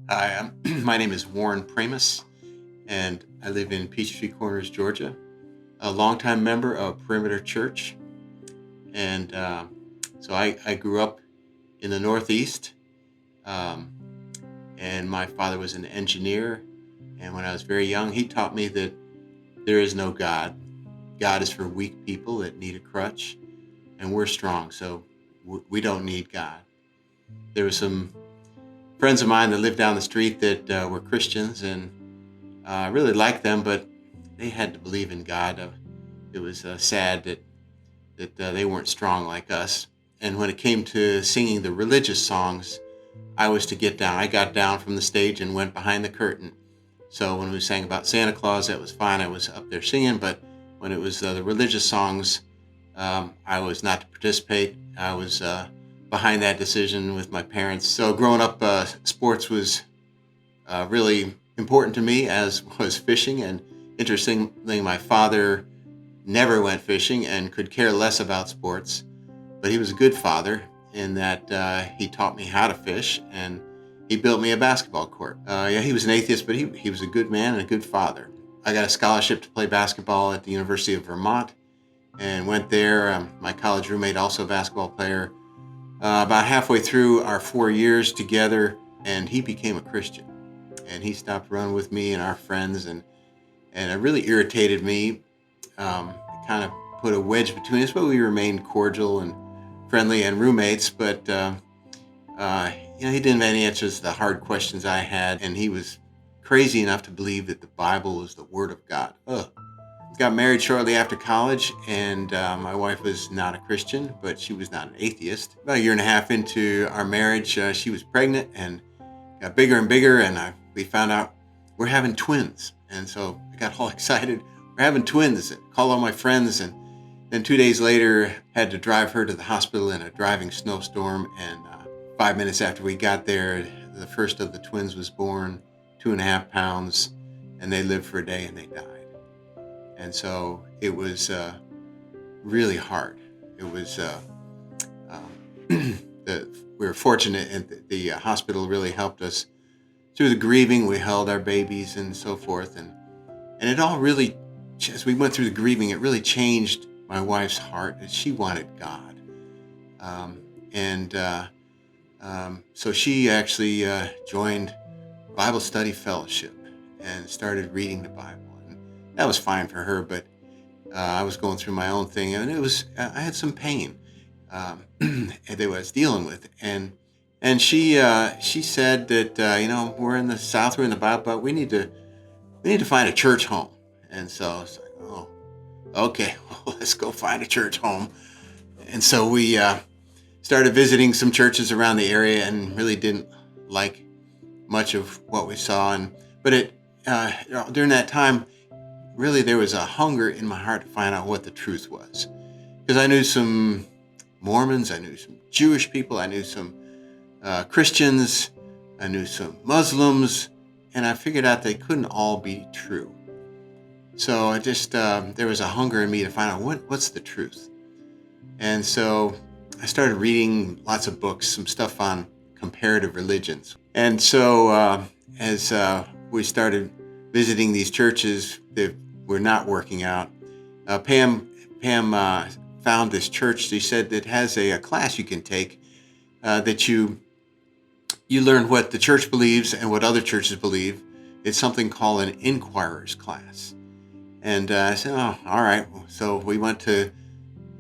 Hi, my name is Warren Prehmus, and I live in Peachtree Corners, Georgia. A longtime member of Perimeter Church, and so I grew up in the Northeast, um, and my father was an engineer. And when I was very young, he taught me that there is no God. God is for weak people that need a crutch, and we're strong, so we don't need God. There were some friends of mine that lived down the street that were Christians, and I really liked them, but they had to believe in God. It was sad that they weren't strong like us. And when it came to singing the religious songs, I was to get down. I got down from the stage and went behind the curtain. So when we sang about Santa Claus, that was fine. I was up there singing. But when it was the religious songs, I was not to participate. I was behind that decision with my parents. So growing up, sports was really important to me, as was fishing. And interestingly, my father never went fishing and could care less about sports, but he was a good father in that he taught me how to fish, and he built me a basketball court. Yeah, he was an atheist, but he was a good man and a good father. I got a scholarship to play basketball at the University of Vermont and went there. My college roommate, also a basketball player, about halfway through our 4 years together, and he became a Christian. And he stopped running with me and our friends, and it really irritated me. It kind of put a wedge between us, but we remained cordial and friendly and roommates. But he didn't have any answers to the hard questions I had, and he was crazy enough to believe that the Bible was the Word of God. Ugh. Got married shortly after college, and my wife was not a Christian, but she was not an atheist. About a year and a half into our marriage, she was pregnant and got bigger and bigger, and we found out we're having twins. And so I got all excited. We're having twins. Called all my friends, and then 2 days later had to drive her to the hospital in a driving snowstorm. And 5 minutes after we got there, the first of the twins was born, 2.5 pounds, and they lived for a day and they died. And so it was really hard. It was we were fortunate, and the hospital really helped us through the grieving. We held our babies and so forth, and it all really, as we went through the grieving, it really changed my wife's heart. That she wanted God, and so she actually joined Bible Study Fellowship and started reading the Bible, and that was fine for her. But I was going through my own thing, and I had some pain that I was dealing with, and she said that we're in the South, we're in the Bible, but we need to find a church home. And so I was like, oh, okay, well, let's go find a church home. And so we started visiting some churches around the area, and really didn't like much of what we saw. But during that time, really there was a hunger in my heart to find out what the truth was, because I knew some Mormons, I knew some Jewish people, I knew some Christians, I knew some Muslims, and I figured out they couldn't all be true. So I just there was a hunger in me to find out what's the truth. And so I started reading lots of books, some stuff on comparative religions. And so as we started visiting these churches that were not working out, Pam found this church. She said that has a class you can take that you learn what the church believes and what other churches believe. It's something called an inquirer's class. And I said, oh, all right. So we went to,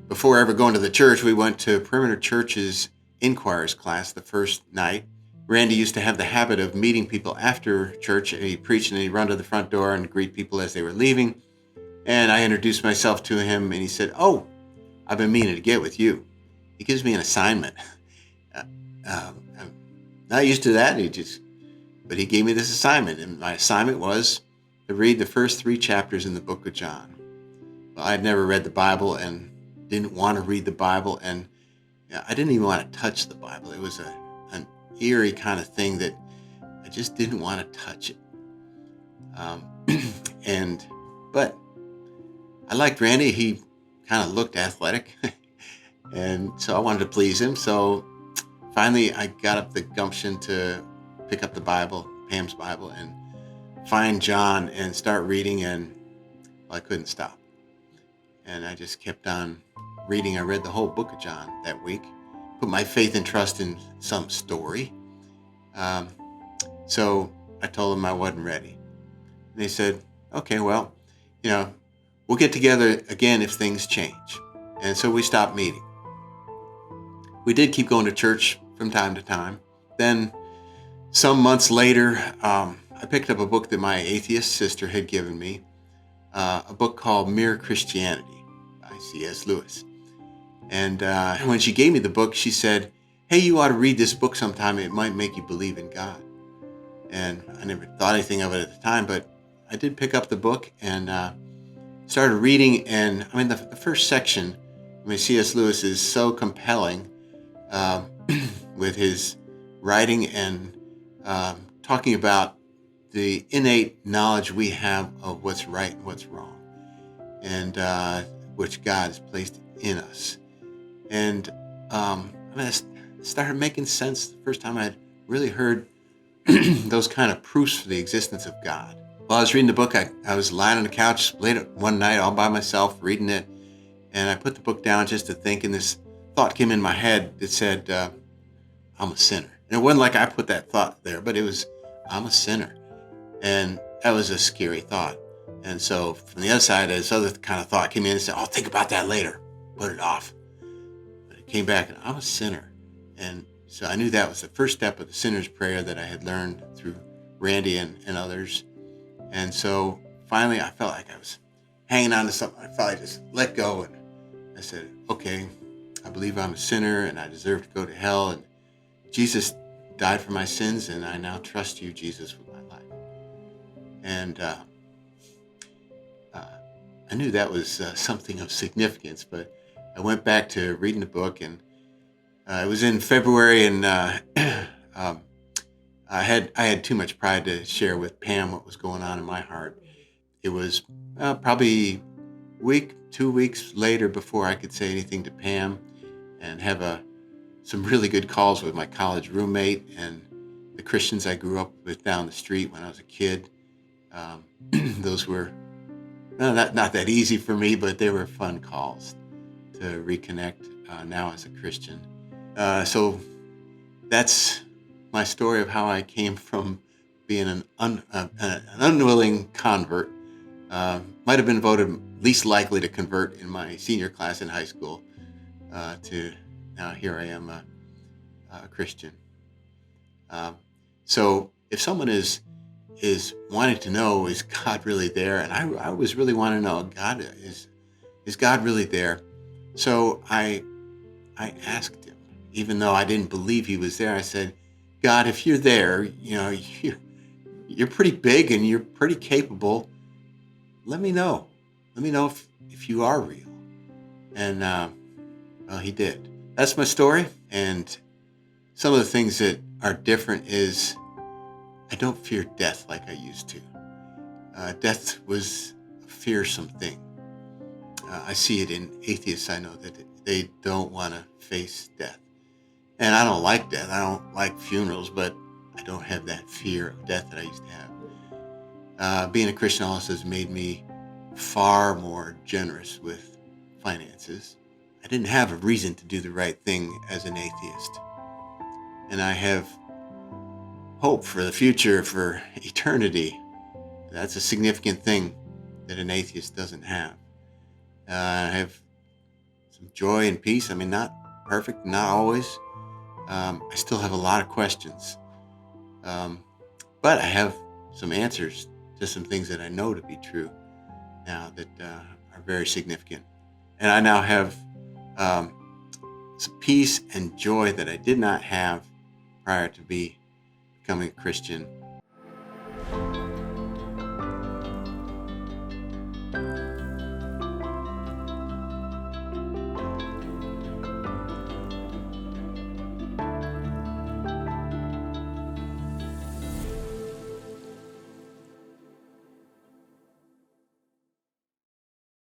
before ever going to the church, we went to Perimeter Church's inquirer's class the first night. Randy used to have the habit of meeting people after church. He preached, and he'd run to the front door and greet people as they were leaving. And I introduced myself to him, and he said, oh, I've been meaning to get with you. He gives me an assignment. I'm not used to that. But he gave me this assignment, and my assignment was to read the first 3 chapters in the book of John. Well, I'd never read the Bible and didn't want to read the Bible, and I didn't even want to touch the Bible. It was an eerie kind of thing that I just didn't want to touch it. But I liked Randy. He kind of looked athletic, and so I wanted to please him. So finally, I got up the gumption to pick up the Bible Pam's Bible and find John and start reading, and I couldn't stop. And I just kept on reading. I read the whole book of John that week, put my faith and trust in some story. So I told them I wasn't ready. And they said, okay, well, we'll get together again if things change. And so we stopped meeting. We did keep going to church from time to time. Then some months later, I picked up a book that my atheist sister had given me, a book called Mere Christianity by C.S. Lewis. And when she gave me the book, she said, hey, you ought to read this book sometime. It might make you believe in God. And I never thought anything of it at the time, but I did pick up the book and started reading. And I mean, the first section, C.S. Lewis is so compelling with his writing and talking about the innate knowledge we have of what's right and what's wrong, and which God has placed in us. And it started making sense the first time I'd really heard those kind of proofs for the existence of God. While I was reading the book, I was lying on the couch late one night all by myself reading it, and I put the book down just to think, and this thought came in my head that said, I'm a sinner. And it wasn't like I put that thought there, but it was, I'm a sinner. And that was a scary thought. And so from the other side, this other kind of thought came in and said, oh, think about that later. Put it off. But it came back and I'm a sinner. And so I knew that was the first step of the sinner's prayer that I had learned through Randy and others. And so finally I felt like I was hanging on to something. I finally just let go. And I said, okay, I believe I'm a sinner and I deserve to go to hell. And Jesus died for my sins, and I now trust you, Jesus, with my life. And I knew that was something of significance, but I went back to reading the book, and it was in February, and I had too much pride to share with Pam what was going on in my heart. It was probably 2 weeks later before I could say anything to Pam and have some really good calls with my college roommate and the Christians I grew up with down the street when I was a kid. Those were not that easy for me, but they were fun calls to reconnect now as a Christian. So that's my story of how I came from being an unwilling convert. Might have been voted least likely to convert in my senior class in high school to now here I am a Christian. So if someone is wanting to know, is God really there? And I was really wanting to know, is God really there? So I asked him, even though I didn't believe he was there. I said, God, if you're there, you're pretty big and you're pretty capable. Let me know. Let me know if you are real. And well, he did. That's my story. And some of the things that are different is I don't fear death like I used to. Death was a fearsome thing. I see it in atheists. I know that they don't want to face death. And I don't like death. I don't like funerals, but I don't have that fear of death that I used to have. Being a Christian also has made me far more generous with finances. I didn't have a reason to do the right thing as an atheist. And I have hope for the future, for eternity. That's a significant thing that an atheist doesn't have. I have some joy and peace. I mean, not perfect, not always. I still have a lot of questions. But I have some answers to some things that I know to be true now that are very significant. And I now have some peace and joy that I did not have prior to becoming a Christian.